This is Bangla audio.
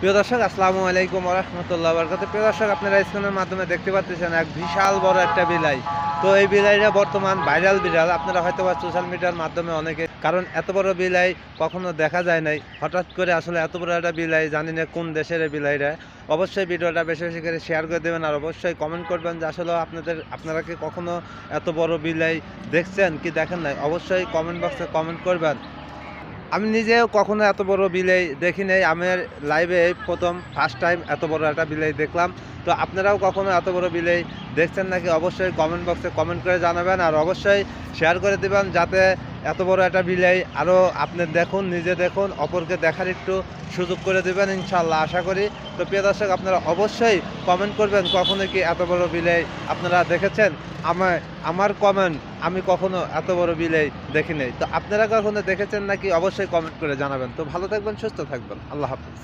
প্রিয় দর্শক, আসসালামু আলাইকুম ওয়া রাহমাতুল্লাহি ওয়া বারাকাতুহু। প্রিয় দর্শক, আপনারা স্ক্রিনের মাধ্যমে দেখতে পাচ্ছেন এক বিশাল বড় একটা বিলাই। তো এই বিলাইটা বর্তমান ভাইরাল বিড়াল। আপনারা হয়তো বা সোশ্যাল মিডিয়ার মাধ্যমে অনেকে, কারণ এত বড় বিলাই কখনো দেখা যায় নাই। হঠাৎ করে আসলে এত বড় একটা বিলাই, জানি না কোন দেশের এই বিলাইটা। অবশ্যই ভিডিওটা বেশি বেশি করে শেয়ার করে দেবেন, আর অবশ্যই কমেন্ট করবেন যে আসলে আপনারা কি কখনো এত বড় বিলাই দেখছেন কি দেখেন নাই। অবশ্যই কমেন্ট বক্সে কমেন্ট করবেন। আমি নিজেও কখনো এত বড় বিলাই দেখি নাই। আমার লাইভে এই প্রথম ফার্স্ট টাইম এত বড় একটা বিলাই দেখলাম। তো আপনারাও কখনো এত বড় বিলাই দেখছেন নাকি অবশ্যই কমেন্ট বক্সে কমেন্ট করে জানাবেন, আর অবশ্যই শেয়ার করে দেবেন যাতে এত বড় একটা বিলাই আরও আপনি দেখুন, নিজে দেখুন, অপরকে দেখার একটু সুযোগ করে দেবেন ইনশাল্লাহ, আশা করি। তো প্রিয় দর্শক, আপনারা অবশ্যই কমেন্ট করবেন কখনো কি এত বড় বিলাই আপনারা দেখেছেন। আমার কমেন্ট, আমি কখনো এত বড় বিলাই দেখি নাই। তো আপনারা কখনো দেখেছেন নাকি অবশ্যই কমেন্ট করে জানাবেন। তো ভালো থাকবেন, সুস্থ থাকবেন, আল্লাহ হাফিজ।